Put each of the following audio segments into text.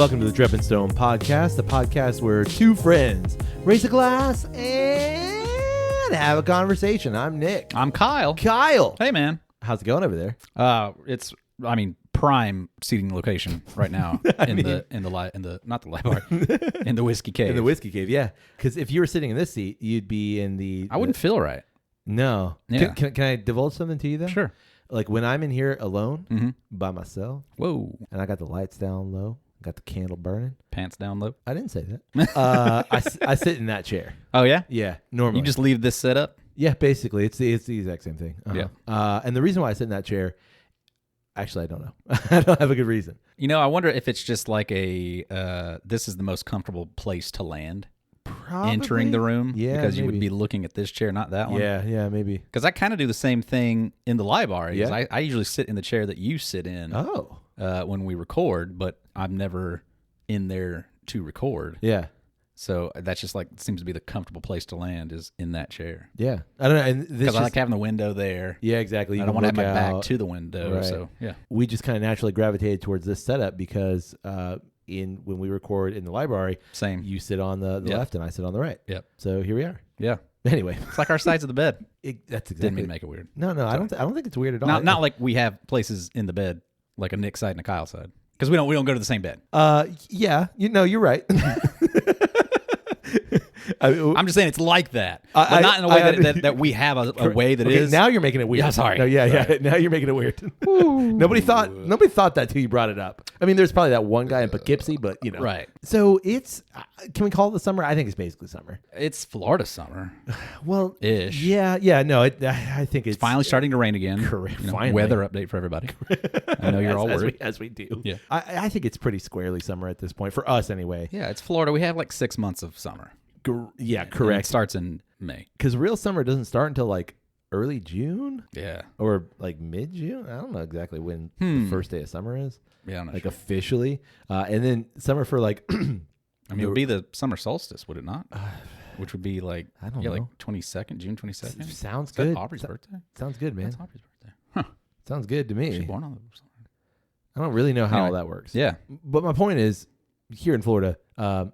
welcome to the Drep and Stone podcast, the podcast where two friends raise a glass and have a conversation. I'm Nick. I'm Kyle. Kyle. Hey, man. How's it going over there? It's prime seating location right now in the whiskey cave. In the whiskey cave, yeah. Because if you were sitting in this seat, you'd be in the. I wouldn't feel right. No. Yeah. Can I divulge something to you though? Sure. Like when I'm in here alone by myself. Whoa. And I got the lights down low, got the candle burning. Pants down low. I didn't say that. I sit in that chair. Oh yeah. Yeah. Normally. You just leave this set up. Yeah, basically, it's the exact same thing. Yeah. And the reason why I sit in that chair, actually, I don't know. I don't have a good reason. You know, I wonder if it's just like this is the most comfortable place to land. Probably. Entering the room. Yeah, because you maybe. would be looking at this chair, not that one. Yeah, maybe. Because I kind of do the same thing in the library. Yeah. I usually sit in the chair that you sit in when we record, but I'm never in there to record. Yeah. So that's just like seems to be the comfortable place to land is in that chair. Yeah. I don't know. And because I like having the window there. Yeah, exactly. I don't want to have my back to the window. Right. So yeah, we just kind of naturally gravitated towards this setup because when we record in the library, same. You sit on the left and I sit on the right. Yep. So here we are. Yeah. Anyway, it's like our sides of the bed. That's exactly. Didn't mean to make it weird. No, I don't think it's weird at all. Not like we have places in the bed like a Nick side and a Kyle side because we don't go to the same bed. Yeah. You're right. I'm just saying it's like that, but not in a way that we have a way that is. Now you're making it weird. Yeah, sorry. No, yeah. Sorry. Now you're making it weird. Nobody thought that till you brought it up. I mean, there's probably that one guy in Poughkeepsie, but you know. Right. So it's. Can we call it the summer? I think it's basically summer. It's Florida summer. Well, ish. Yeah. No, I think it's finally starting to rain again. Correct. Finally. Weather update for everybody. I know you're all worried. As we do. Yeah. I think it's pretty squarely summer at this point for us anyway. Yeah, it's Florida. We have like 6 months of summer. Yeah, correct. And it starts in May. Because real summer doesn't start until like early June. Yeah. Or like mid-June. I don't know exactly when the first day of summer is. Yeah, I'm not like sure. Officially. And then summer for like... I mean, it would be the summer solstice, would it not? Which would be like, I don't know. Like 22nd, June 22nd. Sounds is good. That Aubrey's birthday? Sounds good, man. That's Aubrey's birthday. Huh. Sounds good to me. She's born on the I don't really know how all that works. Yeah. But my point is, here in Florida,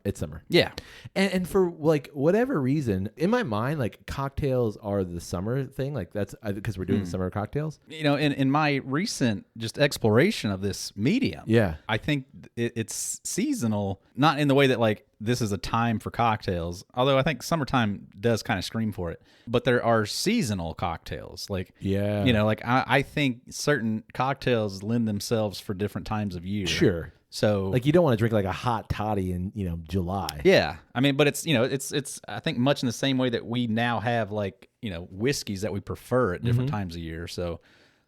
it's summer. Yeah. And for like whatever reason, in my mind, like cocktails are the summer thing. Like that's because we're doing the summer cocktails. You know, in my recent just exploration of this medium, yeah, I think it's seasonal, not in the way that like this is a time for cocktails, although I think summertime does kind of scream for it. But there are seasonal cocktails. Like, yeah, you know, like I think certain cocktails lend themselves for different times of year. Sure. So like you don't want to drink like a hot toddy in, July. Yeah. I mean, but it's, it's I think much in the same way that we now have like, whiskeys that we prefer at different times of year. So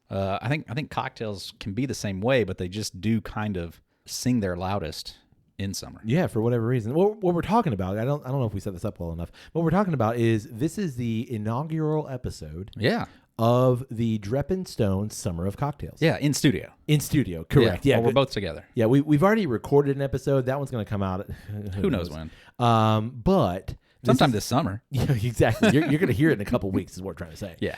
I think cocktails can be the same way, but they just do kind of sing their loudest in summer. Yeah, for whatever reason. What we're talking about, I don't know if we set this up well enough. What we're talking about is this is the inaugural episode. Yeah. Of the Drep and Stone Summer of Cocktails. Yeah, in studio. In studio, correct. Yeah, well, we're both together. Yeah, we've already recorded an episode. That one's going to come out. Who knows when? But sometime this summer. Yeah, exactly. You're going to hear it in a couple weeks. Is what we're trying to say. Yeah.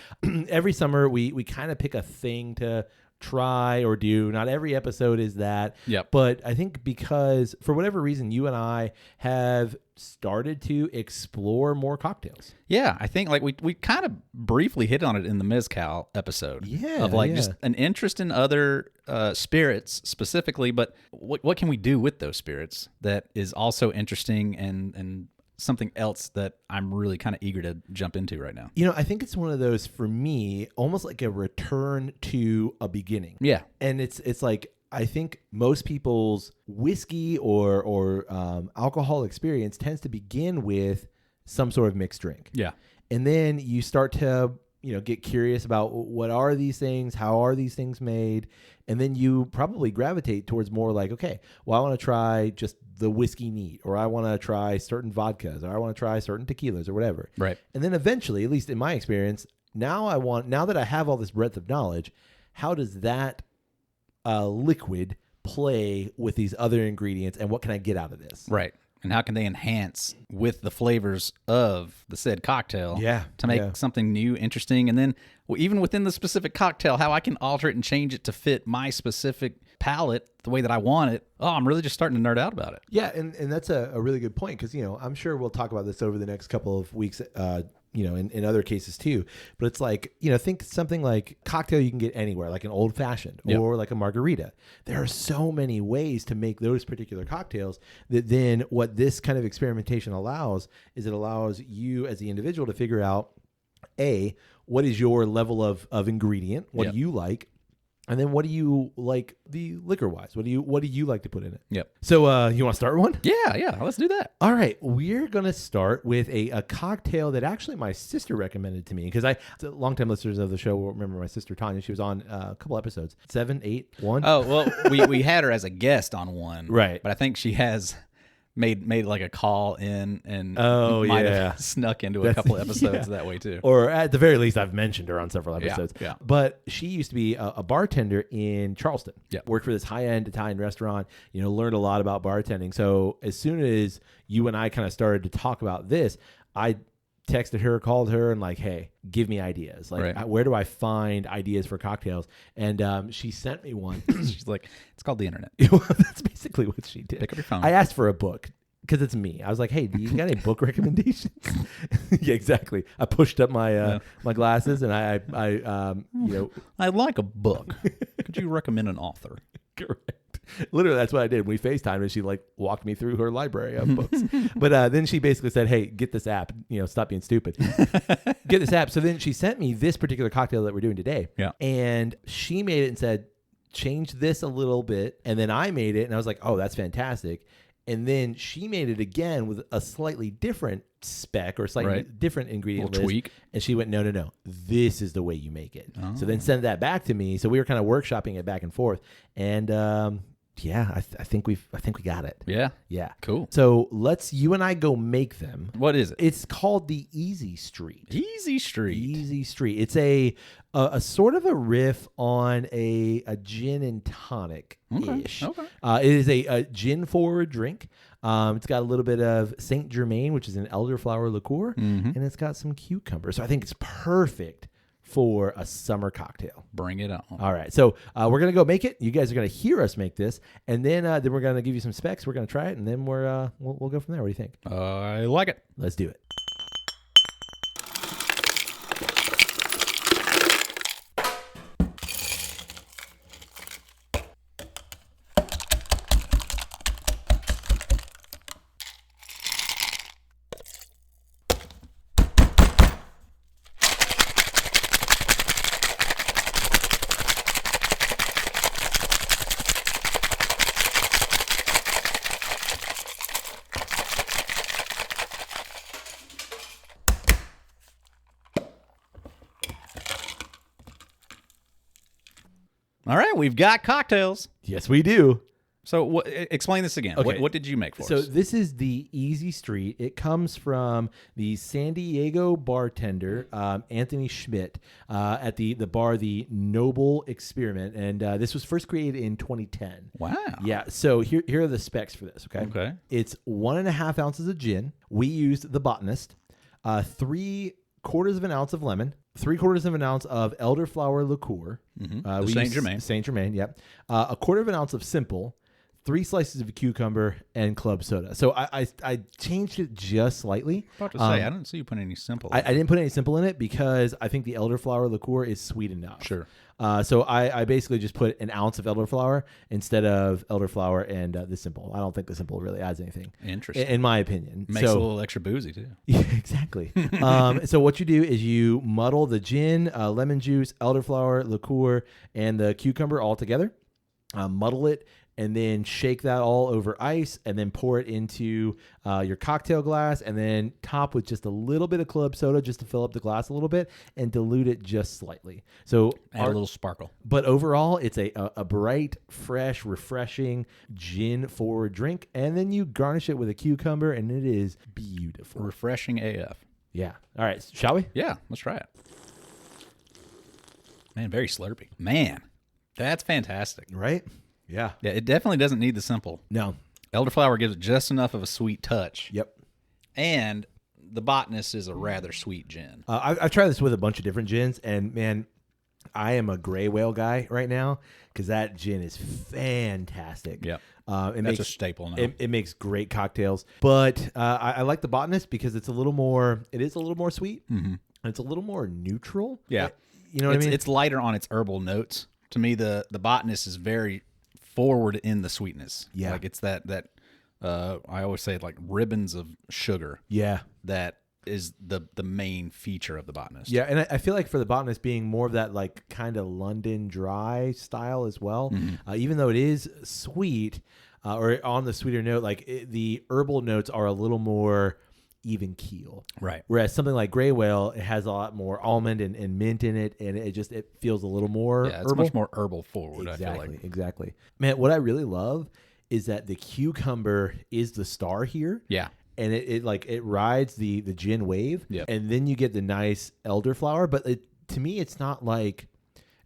Every summer we kind of pick a thing to try or do. Not every episode is that. Yep. But I think because for whatever reason you and I have started to explore more cocktails. Yeah, I think like we kind of briefly hit on it in the Mezcal episode. Yeah. Of like just an interest in other spirits specifically, but what can we do with those spirits that is also interesting and something else that I'm really kind of eager to jump into right now. I think it's one of those for me, almost like a return to a beginning. Yeah. And it's like, I think most people's whiskey or alcohol experience tends to begin with some sort of mixed drink. Yeah. And then you start to, get curious about what are these things? How are these things made? And then you probably gravitate towards more like, okay, well, I want to try just the whiskey neat, or I want to try certain vodkas, or I want to try certain tequilas or whatever. Right. And then eventually, at least in my experience, now that I have all this breadth of knowledge, how does that liquid play with these other ingredients, and what can I get out of this? Right. And how can they enhance with the flavors of the said cocktail to make something new, interesting, and then even within the specific cocktail, how I can alter it and change it to fit my specific palate the way that I want it, I'm really just starting to nerd out about it. Yeah, and that's a really good point because, I'm sure we'll talk about this over the next couple of weeks, in other cases too. But it's like, think something like cocktail you can get anywhere, like an old fashioned or like a margarita. There are so many ways to make those particular cocktails that then what this kind of experimentation allows is it allows you as the individual to figure out, what is your level of ingredient? What do you like? And then what do you like the liquor wise? What do you like to put in it? Yep. So you want to start one? Yeah. Let's do that. All right. We're going to start with a cocktail that actually my sister recommended to me because longtime listeners of the show will remember my sister Tanya. She was on a couple episodes, 7, 8, 1. Oh, well, we had her as a guest on one. Right. But I think she has made like a call in and might have snuck into a couple episodes that way too. Or at the very least, I've mentioned her on several episodes. Yeah. But she used to be a bartender in Charleston. Yeah. Worked for this high-end Italian restaurant, learned a lot about bartending. So as soon as you and I kind of started to talk about this, I texted her, called her, and like, hey, give me ideas. Like, where do I find ideas for cocktails? And she sent me one. She's like, it's called the internet. That's basically what she did. Pick up your phone. I asked for a book because it's me. I was like, hey, do you got any book recommendations? Yeah, exactly. I pushed up my my glasses and I I'd like a book. Could you recommend an author? Correct. Literally, that's what I did. We FaceTimed and she like walked me through her library of books. But then she basically said, hey, get this app. Stop being stupid. Get this app. So then she sent me this particular cocktail that we're doing today. Yeah. And she made it and said, change this a little bit. And then I made it and I was like, oh, that's fantastic. And then she made it again with a slightly different spec or slightly different ingredient list. Tweak. And she went, no. This is the way you make it. Oh. So then send that back to me. So we were kind of workshopping it back and forth. And I think we got it. Yeah. Cool. So you and I go make them. What is it? It's called the Easy Street. Easy Street. It's a sort of a riff on a gin and tonic ish. Okay. It is a gin forward drink. It's got a little bit of Saint Germain, which is an elderflower liqueur, and it's got some cucumber. So I think it's perfect for a summer cocktail. Bring it on. All right. So we're going to go make it. You guys are going to hear us make this. And then we're going to give you some specs. We're going to try it. And then we'll go from there. What do you think? I like it. Let's do it. All right, we've got cocktails. Yes, we do. So explain this again. Okay. What did you make for us? So this is the Easy Street. It comes from the San Diego bartender, Anthony Schmidt, at the bar, the Noble Experiment. And this was first created in 2010. Wow. Yeah. So here are the specs for this, okay? Okay. It's 1.5 ounces of gin. We used the Botanist, 3/4 of an ounce of lemon, 3/4 of an ounce of elderflower liqueur. Mm-hmm. Saint Germain. Saint Germain, yep. 1/4 of an ounce of simple, 3 slices of cucumber, and club soda. So I changed it just slightly. About to say, I didn't see you put any simple. I didn't put any simple in it because I think the elderflower liqueur is sweet enough. Sure. So I basically just put an ounce of elderflower instead of elderflower and the simple. I don't think the simple really adds anything. Interesting. In my opinion. Makes it a little extra boozy too. Yeah, exactly. So what you do is you muddle the gin, lemon juice, elderflower, liqueur, and the cucumber all together. Muddle it, and then shake that all over ice, and then pour it into your cocktail glass, and then top with just a little bit of club soda just to fill up the glass a little bit, and dilute it just slightly. So add a little sparkle. But overall, it's a bright, fresh, refreshing gin-forward drink, and then you garnish it with a cucumber, and it is beautiful. Refreshing AF. Yeah. All right. Shall we? Yeah. Let's try it. Man, very slurpy. Man, that's fantastic. Right? Yeah. Yeah, it definitely doesn't need the simple. No. Elderflower gives it just enough of a sweet touch. Yep. And the Botanist is a rather sweet gin. I've tried this with a bunch of different gins, and man, I am a gray whale guy right now because that gin is fantastic. Yeah. That's a staple now. It makes great cocktails. But I like the Botanist because it is a little more sweet. And it's a little more neutral. Yeah. You know what I mean? It's lighter on its herbal notes. To me, the Botanist is very forward in the sweetness. Yeah. Like it's that I always say like ribbons of sugar. Yeah. That is the main feature of the Botanist. Yeah, and I feel like for the Botanist being more of that like kind of London dry style as well, even though it is sweet or on the sweeter note, like the herbal notes are a little more even keel. Right. Whereas something like Grey Whale, it has a lot more almond and mint in it, and it feels a little more it's herbal. much more herbal forward, Exactly, I feel like. exactly. Man, what I really love is that the cucumber is the star here. Yeah. And it rides the gin wave, and then you get the nice elderflower. But to me, it's not like.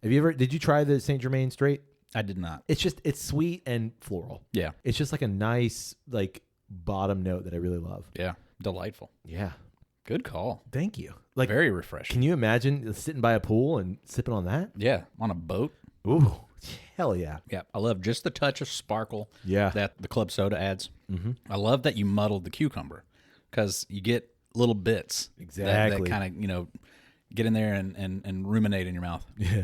Did you try the Saint Germain straight? I did not. It's sweet and floral. Yeah, it's just like a nice like bottom note that I really love. Yeah, delightful. Yeah, good call. Thank you. Like very refreshing. Can you imagine sitting by a pool and sipping on that? Yeah, on a boat. Ooh, hell yeah. Yeah, I love just the touch of sparkle. Yeah. That the club soda adds. I love that you muddled the cucumber because you get little bits. Exactly. That kind of, get in there and ruminate in your mouth. Yeah.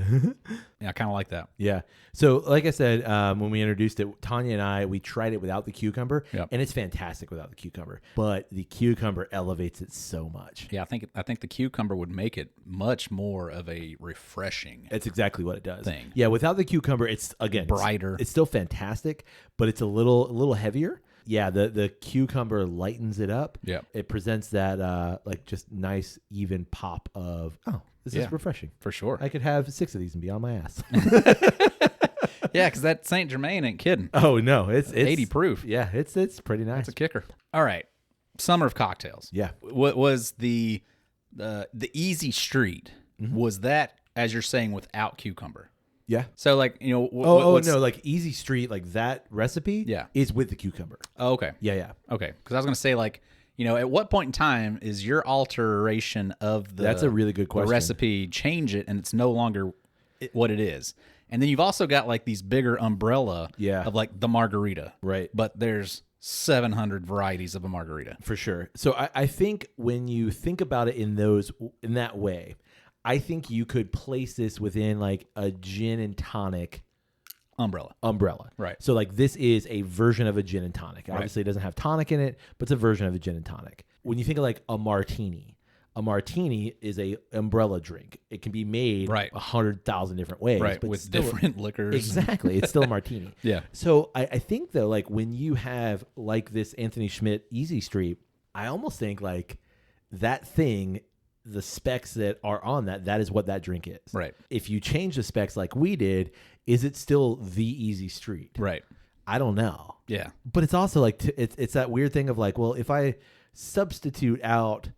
Yeah, I kind of like that. Yeah. So like I said, when we introduced it, Tanya and I, we tried it without the cucumber, and it's fantastic without the cucumber. But the cucumber elevates it so much. Yeah, I think the cucumber would make it much more of a refreshing. That's exactly what it does. Thing. Yeah, without the cucumber, it's again brighter. It's still fantastic, but it's a little heavier. Yeah, the cucumber lightens it up. Yeah, it presents that like just nice even pop of this is refreshing for sure. I could have 6 of these and be on my ass. Yeah, because that Saint Germain ain't kidding. Oh no, it's 80 proof. Yeah, it's pretty nice. It's a kicker. All right, summer of cocktails. Yeah, what was the easy street? Was that, as you're saying, without cucumber? Yeah. So like no, like Easy Street, like that recipe. Yeah. Is with the cucumber. Oh, okay. Yeah. Okay, because I was gonna say like. At what point in time is your alteration of the That's a really good question. The recipe change it and it's no longer what it is? And then you've also got like these bigger umbrella of like the margarita. Right. But there's 700 varieties of a margarita. For sure. So I think when you think about it in that way, I think you could place this within like a gin and tonic umbrella. Right. So like this is a version of a gin and tonic. Obviously it doesn't have tonic in it, but it's a version of a gin and tonic. When you think of like a martini is a umbrella drink. It can be made 100,000 different ways. Right. But with different liquors. Exactly. It's still a martini. Yeah. So I think though, like when you have like this Anthony Schmidt Easy Street, I almost think like that thing, the specs that are on that is what that drink is. Right. If you change the specs like we did, is it still the Easy Street? Right. I don't know. Yeah. But it's also like it's that weird thing of like, well, if I substitute out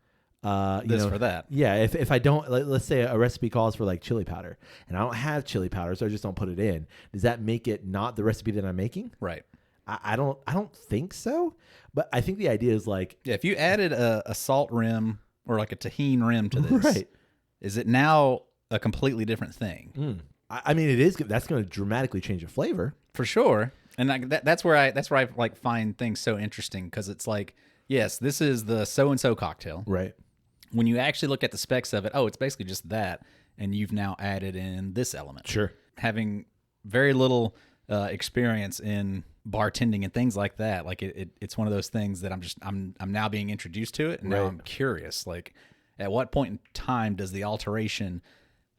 for that. Yeah, if I don't, let's say a recipe calls for like chili powder, and I don't have chili powder, so I just don't put it in. Does that make it not the recipe that I'm making? Right. I don't think so. But I think the idea is like, if you added a salt rim or like a tahini rim to this, right, is it now a completely different thing? I mean, it is. That's going to dramatically change the flavor for sure. And that's where I like find things so interesting because it's like, yes, this is the so and so cocktail, right? When you actually look at the specs of it, it's basically just that, and you've now added in this element. Sure. Having very little experience in bartending and things like that, like it's one of those things that I'm now being introduced to it, and now I'm curious. Like, at what point in time does the alteration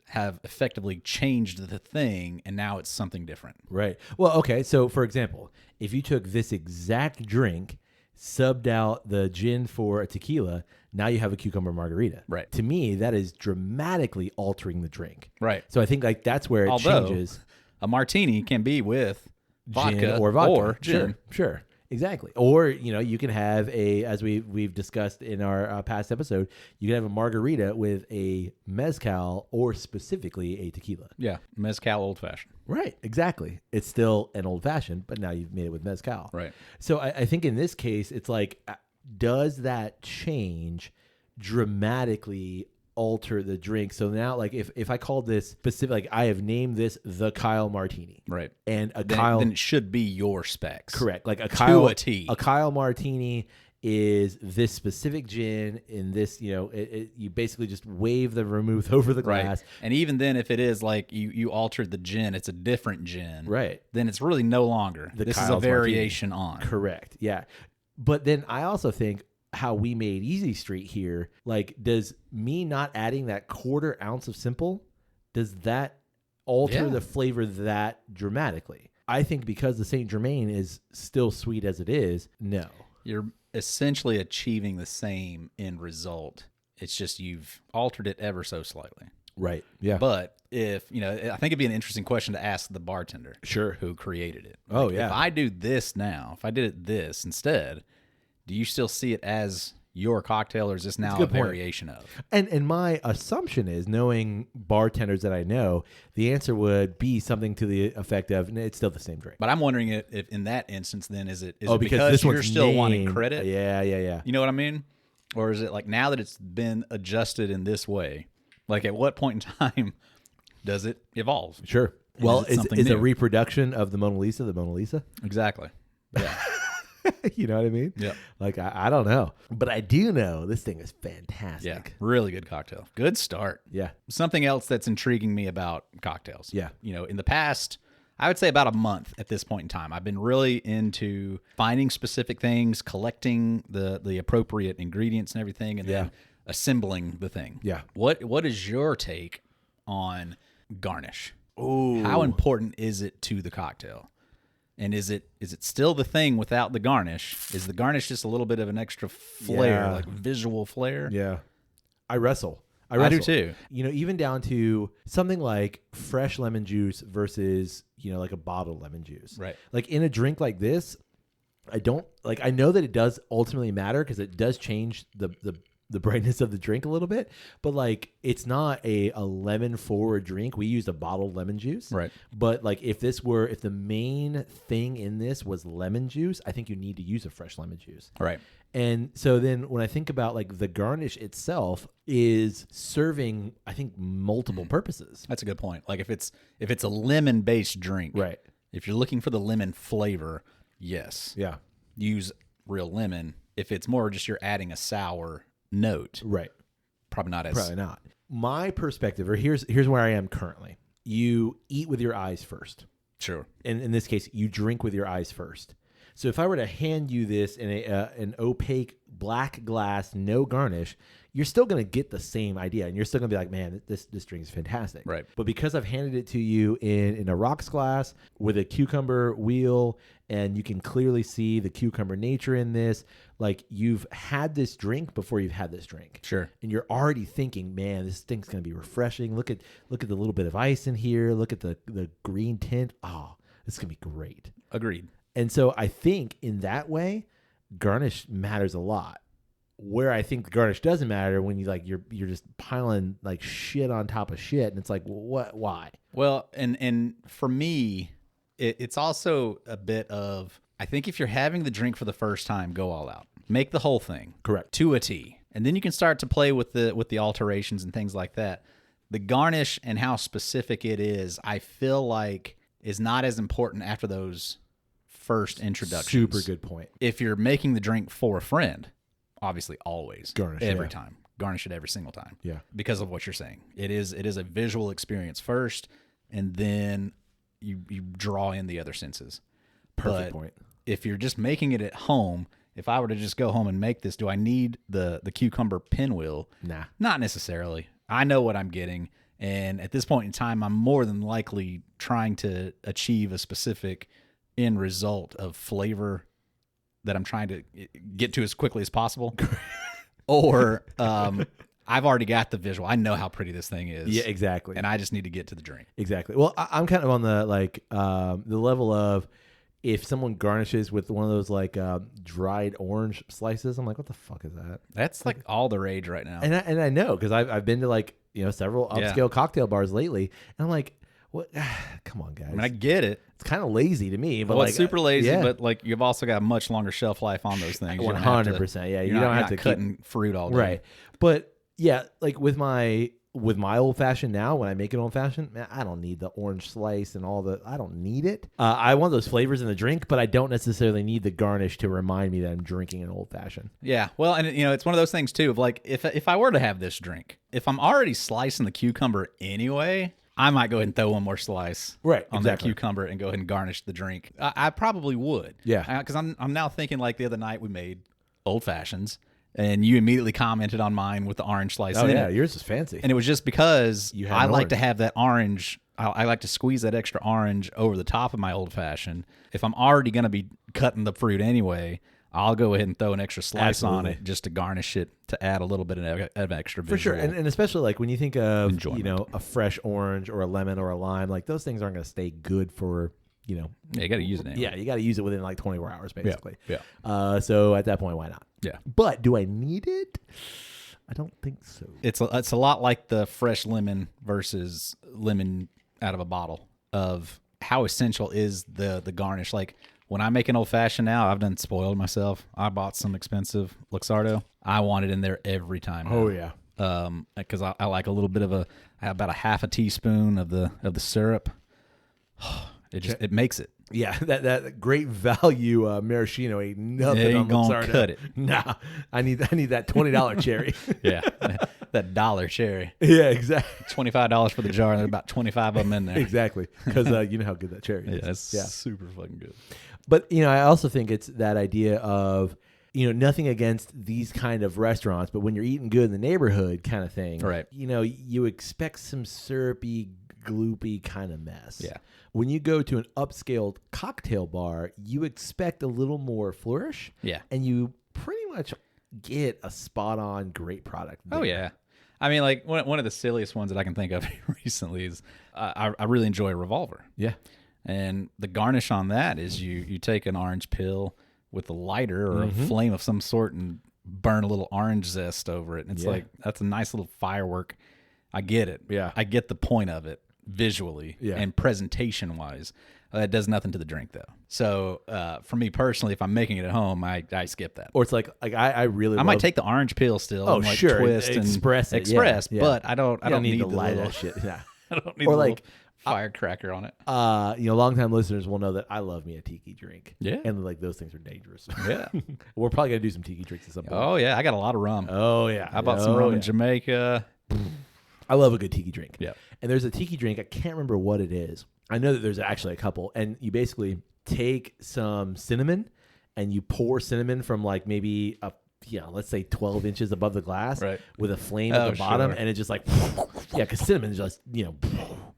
have effectively changed the thing, and now it's something different? Right. Well, okay. So, for example, if you took this exact drink, subbed out the gin for a tequila, now you have a cucumber margarita. Right. To me, that is dramatically altering the drink. Right. So I think like that's where it changes. A martini can be with vodka gin or vodka or gin. Sure. Exactly. Or, you can have as we've discussed in our past episode, you can have a margarita with a mezcal or specifically a tequila. Yeah. Mezcal old fashioned. Right. Exactly. It's still an old fashioned, but now you've made it with mezcal. Right. So I think in this case, it's like, does that change dramatically alter the drink. So now, like, if I called this specific, like, I have named this the Kyle Martini, Right. and Then it should be your specs. correct, like To a T. a Kyle Martini is this specific gin in this, you basically just wave the vermouth over the glass. Right. And even then, if it is like you altered the gin, it's a different gin. Right. Then it's really no longer. This is a Kyle's variation on. Correct. Yeah. But then I also think how we made Easy Street here, like, does me not adding that 1/4 ounce of simple, does that alter the flavor that dramatically? I think because the Saint Germain is still sweet as it is, no. You're essentially achieving the same end result. It's just you've altered it ever so slightly. Right. Yeah. But I think it'd be an interesting question to ask the bartender. Sure. Who created it. Oh, Like, yeah. If I do this now, if I did it this instead, do you still see it as your cocktail, or is this now a variation of? And my assumption is, knowing bartenders that I know, the answer would be something to the effect of, it's still the same drink. But I'm wondering if in that instance, then is it because because this you're one's still wanting named- credit? Yeah. You know what I mean? Or is it like now that it's been adjusted in this way, like at what point in time does it evolve? Sure. And Well, is it something is a new? reproduction of the Mona Lisa? Exactly. Yeah. You know what I mean? Yeah. Like, I don't know. But I do know this thing is fantastic. Yeah. Really good cocktail. Good start. Yeah. Something else that's intriguing me about cocktails. Yeah. In the past, I would say about a month at this point in time, I've been really into finding specific things, collecting the appropriate ingredients and everything, and then assembling the thing. Yeah. What is your take on garnish? Ooh. How important is it to the cocktail? And is it still the thing without the garnish? Is the garnish just a little bit of an extra flair, like visual flair? Yeah. I wrestle. I do too. Even down to something like fresh lemon juice versus, like a bottled lemon juice. Right. Like in a drink like this, I know that it does ultimately matter because it does change the brightness of the drink a little bit, but like it's not a lemon forward drink. We used a bottled lemon juice. Right. But like if the main thing in this was lemon juice, I think you need to use a fresh lemon juice. Right. And so then when I think about like the garnish itself is serving, I think, multiple purposes. That's a good point. Like if it's a lemon based drink, Right. If you're looking for the lemon flavor, yes. Yeah. Use real lemon. If it's more just you're adding a sour note, Right. probably not as Probably not. My perspective, or here's where I am currently. You eat with your eyes first. Sure. And in this case, you drink with your eyes first. So if I were to hand you this in an opaque black glass, no garnish, you're still going to get the same idea. And you're still going to be like, man, this drink is fantastic. Right. But because I've handed it to you in a rocks glass with a cucumber wheel, and you can clearly see the cucumber nature in this, like you've had this drink before you've had this drink. Sure. And you're already thinking, man, this thing's going to be refreshing. Look at the little bit of ice in here. Look at the green tint. Oh, this is going to be great. Agreed. And so I think in that way, garnish matters a lot. Where I think the garnish doesn't matter when you're just piling like shit on top of shit, and it's like, what? Why? Well, and for me, it's also a bit of, I think if you're having the drink for the first time, go all out, make the whole thing Correct to a T, and then you can start to play with the alterations and things like that. The garnish and how specific it is, I feel like, is not as important after those first introductions. Super good point. If you're making the drink for a friend, obviously always Garnish every time. Garnish it every single time. Yeah. Because of what you're saying. It is a visual experience first, and then you draw in the other senses. Perfect point. If you're just making it at home, if I were to just go home and make this, do I need the cucumber pinwheel? Nah. Not necessarily. I know what I'm getting, and at this point in time, I'm more than likely trying to achieve a specific end result of flavor that I'm trying to get to as quickly as possible. Or I've already got the visual. I know how pretty this thing is. Yeah, exactly. And I just need to get to the drink. Exactly. Well, I'm kind of on the the level of, if someone garnishes with one of those dried orange slices, I'm like, what the fuck is that? That's like all the rage right now. And I know, because I've been to several upscale cocktail bars lately, and I'm like, what? Come on, guys. I mean, I get it. It's kind of lazy to me, but Well, it's super lazy, yeah. but you've also got much longer shelf life on those things. 100%. Yeah, you don't have to cutting fruit all day. right. But Yeah, like with my old fashioned now, when I make an old fashioned, man, I don't need the orange slice and all the. I don't need it. I want those flavors in the drink, but I don't necessarily need the garnish to remind me that I'm drinking an old fashioned. Yeah, well, and it's one of those things too of like if I were to have this drink, if I'm already slicing the cucumber anyway, I might go ahead and throw one more slice on that cucumber and go ahead and garnish the drink. I probably would. Yeah, because I'm now thinking like the other night we made old fashions. And you immediately commented on mine with the orange slice. Oh, yeah, yours is fancy. And it was just because I like to have that orange. I like to squeeze that extra orange over the top of my old fashioned. If I'm already going to be cutting the fruit anyway, I'll go ahead and throw an extra slice on it just to garnish it, to add a little bit of extra visual. For sure. And especially like when you think of enjoyment. A fresh orange or a lemon or a lime, like those things aren't going to stay good for. Yeah, you got to use it anyway. Yeah, you got to use it within like 24 hours, basically. Yeah. So at that point, why not? Yeah. But do I need it? I don't think so. It's a lot like the fresh lemon versus lemon out of a bottle of how essential is the garnish. Like when I make an old fashioned now, I've done spoiled myself. I bought some expensive Luxardo. I want it in there every time. Oh yeah. Because I like a little bit of about a half a teaspoon of the syrup. It makes it. Yeah, that great value maraschino ain't nothing. It ain't gonna cut it. Nah, I need that $20 cherry. Yeah, that dollar cherry. Yeah, exactly. $25 for the jar, and there's about 25 of them in there. Exactly, because you know how good that cherry is. Yeah, it's super fucking good. But I also think it's that idea of nothing against these kind of restaurants, but when you're eating good in the neighborhood, kind of thing, right? You expect some syrupy, gloopy kind of mess. Yeah. When you go to an upscaled cocktail bar, you expect a little more flourish. Yeah. And you pretty much get a spot-on great product there. Oh, yeah. I mean, like, one of the silliest ones that I can think of recently is I really enjoy a Revolver. Yeah. And the garnish on that is you take an orange peel with a lighter or a flame of some sort and burn a little orange zest over it. And it's like, that's a nice little firework. I get it. Yeah. I get the point of it. Visually and presentation wise, it does nothing to the drink though. So for me personally, if I'm making it at home, I skip that. Or it's like I really might take the orange peel still. Oh, and like sure, twist express and it, express, yeah. but I don't need to the light little, that shit. Yeah, I don't need or the like little firecracker on it. Longtime listeners will know that I love me a tiki drink. Yeah, and like those things are dangerous. Yeah, we're probably gonna do some tiki drinks at some point. Oh yeah, I got a lot of rum. Oh yeah, I bought some rum in Jamaica. I love a good tiki drink. Yeah. And there's a tiki drink, I can't remember what it is. I know that there's actually a couple. And you basically take some cinnamon and you pour cinnamon from like maybe let's say 12 inches above the glass with a flame at the bottom. Sure. And it just like, because cinnamon is just,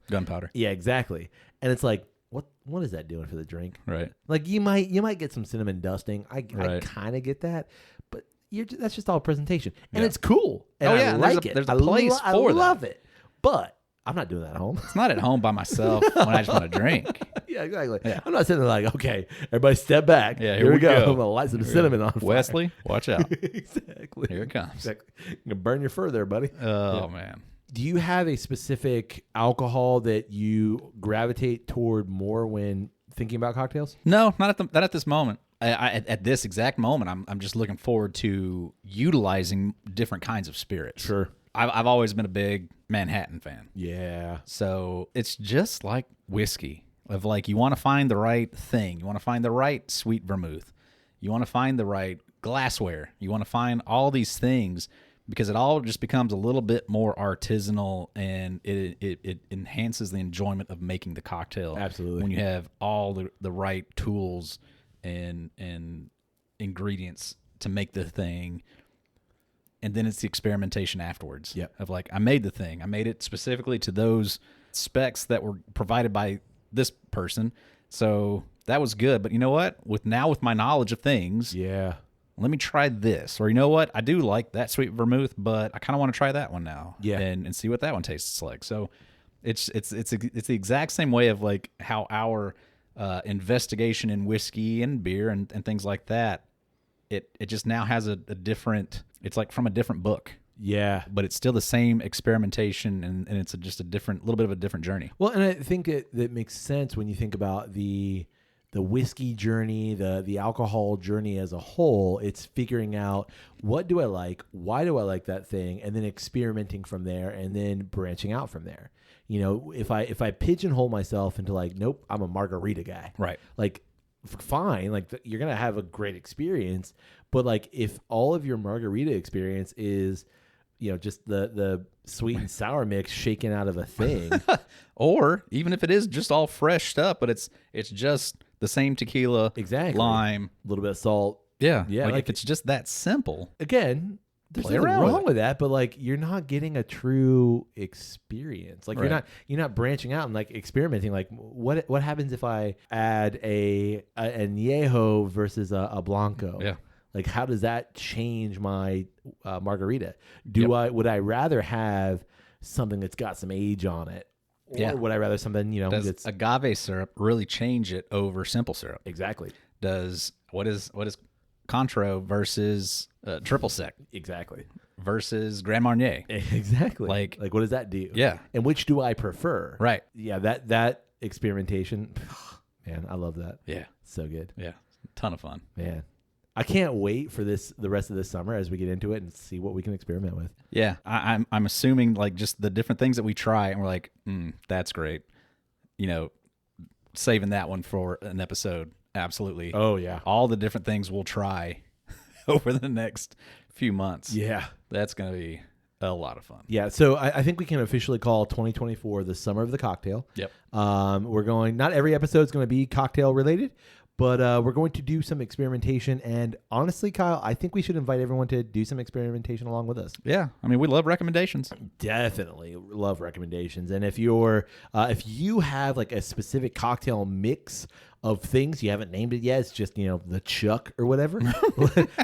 gunpowder. Yeah, exactly. And it's like, what is that doing for the drink? Right. Like you might get some cinnamon dusting. I kind of get that. But that's just all presentation. And it's cool. And I like it. There's a place for that. I love it. But I'm not doing that at home. It's not at home by myself when I just want to drink. Yeah, exactly. Yeah. I'm not sitting there like, okay, everybody step back. Yeah, here we go. I'm going to light some cinnamon on fire. Wesley, watch out. Exactly. Here it comes. Exactly. You're going to burn your fur there, buddy. Oh, man. Do you have a specific alcohol that you gravitate toward more when thinking about cocktails? No, not at this moment. At this exact moment, I'm just looking forward to utilizing different kinds of spirits. Sure. I've always been a big Manhattan fan. Yeah. So it's just like whiskey. Of like, you want to find the right thing. You want to find the right sweet vermouth. You want to find the right glassware. You want to find all these things because it all just becomes a little bit more artisanal and it enhances the enjoyment of making the cocktail. Absolutely. When you have all the right tools and ingredients to make the thing. And then it's the experimentation afterwards. Yep. Of like, I made the thing. I made it specifically to those specs that were provided by this person. So that was good. But you know what? With my knowledge of things, let me try this. Or you know what? I do like that sweet vermouth, but I kind of want to try that one now. Yeah. And see what that one tastes like. So it's the exact same way of like how our investigation in whiskey and beer and things like that, it just now has a different, it's like from a different book. Yeah. But it's still the same experimentation and it's just a little bit of a different journey. Well, and I think that makes sense when you think about the whiskey journey, the alcohol journey as a whole. It's figuring out what do I like, why do I like that thing, and then experimenting from there, and then branching out from there. You know, if I pigeonhole myself into like, nope, I'm a margarita guy, Right. like, fine, like you're gonna have a great experience, but like if all of your margarita experience is, you know, just the sweet and sour mix shaken out of a thing, or even if it is just all fresh stuff, but it's just the same tequila, exactly, lime, a little bit of salt, yeah. Like if it's just that simple, again, there's Play nothing around wrong with it. with that, but like you're not getting a true experience. Like Right. you're not branching out and like experimenting. Like what happens if I add a añejo versus a blanco? Yeah. Like how does that change my margarita? Would I rather have something that's got some age on it, or would I rather something, you know, does that's agave syrup really change it over simple syrup? exactly What is Contro versus triple sec exactly versus Grand Marnier? exactly Like what does that do? Yeah. And which do I prefer? Right. Yeah, that experimentation, man, I love that. Yeah. So good. Yeah. Ton of fun. Man. I can't wait for the rest of this summer as we get into it and see what we can experiment with. Yeah. I'm assuming like just the different things that we try and we're like, that's great. You know, saving that one for an episode. Absolutely. Oh yeah. All the different things we'll try over the next few months. Yeah. That's going to be a lot of fun. Yeah. So I think we can officially call 2024 the summer of the cocktail. Yep. We're going, not every episode is going to be cocktail related, but we're going to do some experimentation. And honestly, Kyle, I think we should invite everyone to do some experimentation along with us. Yeah. I mean, we love recommendations. Definitely love recommendations. And if you have like a specific cocktail mix of things, you haven't named it yet, it's just, you know, the Chuck or whatever,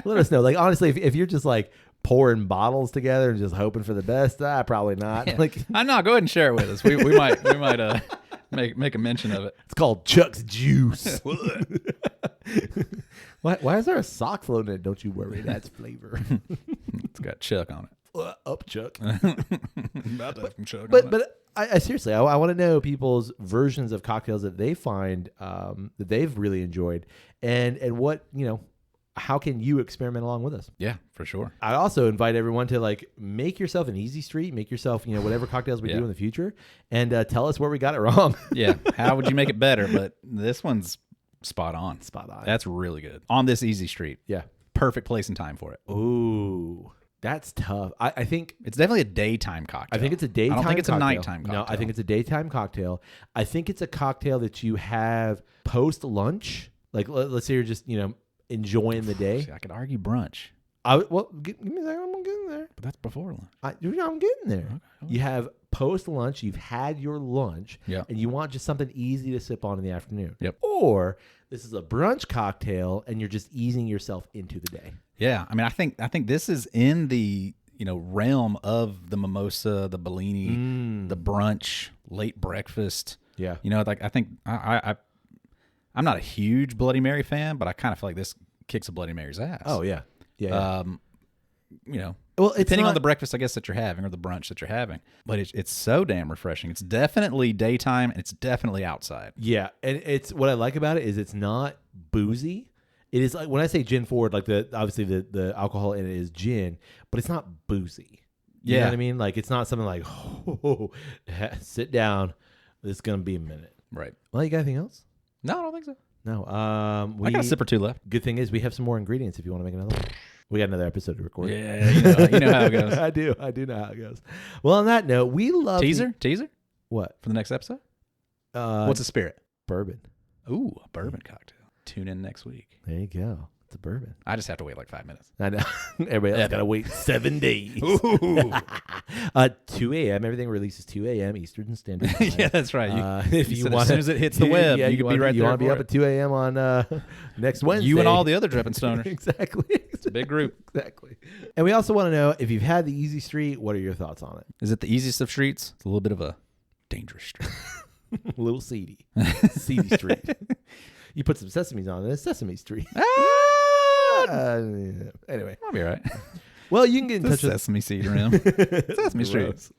let us know. Like, honestly, if you're just like pouring bottles together and just hoping for the best, probably not. Yeah. Like, I know. Go ahead and share it with us. We might make a mention of it. it's called Chuck's Juice. Why is there a sock floating in it? Don't you worry, that's flavor. It's got Chuck on it. Up, Chuck. About to have some Chuck on it. But I seriously, I want to know people's versions of cocktails that they find that they've really enjoyed, and what, you know, how can you experiment along with us? Yeah, for sure. I also invite everyone to like make yourself an easy street, make yourself, you know, whatever cocktails we do in the future, and tell us where we got it wrong. Yeah, how would you make it better? But this one's spot on. Spot on. That's really good. On this easy street. Yeah. Perfect place and time for it. Ooh, that's tough. I think It's definitely a daytime cocktail. I think it's a daytime. I don't think it's cocktail. a nighttime cocktail. No, I think it's a daytime cocktail. I think it's a cocktail that you have post lunch. Like let's say you're just, you know, enjoying the day. See, I could argue brunch, Give me a second. I'm getting there. but that's before lunch. I'm getting there. Okay. You have post lunch. You've had your lunch, Yeah. and you want just something easy to sip on in the afternoon. Yep. Or this is a brunch cocktail, and you're just easing yourself into the day. Yeah, I mean, I think this is in the, you know, realm of the mimosa, the Bellini, the brunch, late breakfast. Yeah. You know, like I think I'm not a huge Bloody Mary fan, but I kind of feel like this kicks a Bloody Mary's ass. Oh yeah. Yeah. You know, well, it's depending not, on the breakfast, I guess, that you're having or the brunch that you're having, but it's so damn refreshing. It's definitely daytime and it's definitely outside. Yeah, and it's what I like about it is it's not boozy. It is like when I say gin forward, like obviously the alcohol in it is gin, but it's not boozy. You know what I mean? Like it's not something like, oh, sit down, it's gonna be a minute. Right. Well, you got anything else? No, I don't think so. No. I got a sip or two left. Good thing is we have some more ingredients if you want to make another one. We got another episode to record. Yeah, you know how it goes. I do know how it goes. Well, on that note, we love Teaser What? for the next episode. What's a spirit? Bourbon. Ooh, a bourbon cocktail. Tune in next week. There you go. It's a bourbon. I just have to wait like 5 minutes. I know. Everybody else got to wait 7 days. 2 a.m. Everything releases 2 a.m. Eastern Standard Time. Yeah, that's right. If you want, as soon as it hits the web, you could be right there. You want to be for up it. at 2 a.m. on next Wednesday. You and all the other dripping stoners. Exactly. It's a big group. Exactly. And we also want to know if you've had the Easy Street, what are your thoughts on it? Is it the easiest of streets? It's a little bit of a dangerous street. A little seedy. Seedy Street. You put some sesames on it, it's Sesame Street. Anyway. I'll be all right. Well, you can get in touch with Sesame seed rim. Sesame Street. Gross.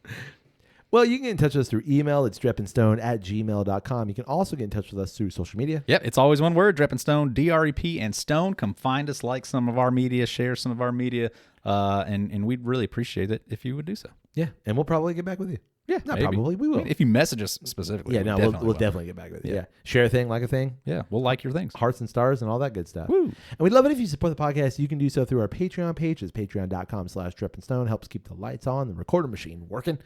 Well, you can get in touch with us through email. It's drepandstone@gmail.com. You can also get in touch with us through social media. Yep, it's always one word, Drep and Stone, DREP and Stone. Come find us, like some of our media, share some of our media, and we'd really appreciate it if you would do so. Yeah, and we'll probably get back with you. Yeah, Not maybe. probably. We will. If you message us specifically. Yeah, no, we'll definitely get back with you. Yeah. Share a thing, like a thing. Yeah, we'll like your things. Hearts and stars and all that good stuff. Woo. And we'd love it if you support the podcast. You can do so through our Patreon page. It's patreon.com/drepandstone. Helps keep the lights on, the recorder machine working.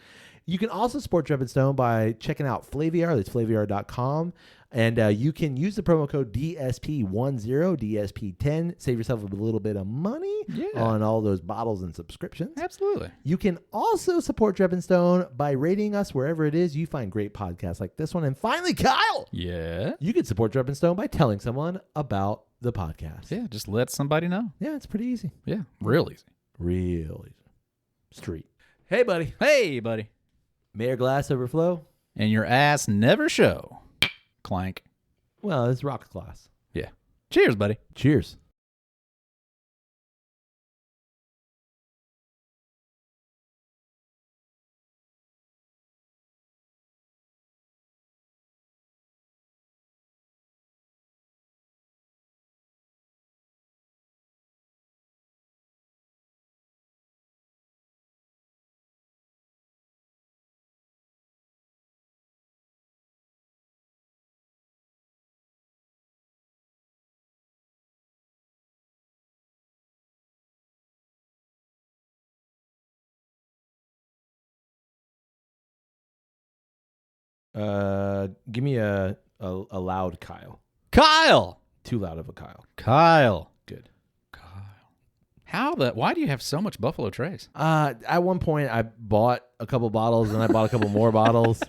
You can also support Drep and Stone by checking out Flaviar. That's flaviar.com. And you can use the promo code DSP10, DSP10. Save yourself a little bit of money on all those bottles and subscriptions. Absolutely. You can also support Drep and Stone by rating us wherever it is you find great podcasts like this one. And finally, Kyle. Yeah. You can support Drep and Stone by telling someone about the podcast. Yeah, just let somebody know. Yeah, it's pretty easy. Yeah, real easy. Real easy. Street. Hey, buddy. Hey, buddy. May your glass overflow. And your ass never show. Clank. Well, it's rock glass. Yeah. Cheers, buddy. Cheers. Give me a loud Kyle. Kyle. Too loud of a Kyle. Kyle. Good. Kyle. Why do you have so much Buffalo Trace? At one point, I bought a couple bottles, and I bought a couple more bottles.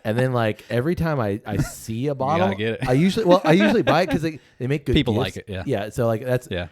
And then, like, every time I see a bottle, gotta get it. I usually buy it because they make good People gifts. like it, yeah. Yeah, so, like, that's... Yeah.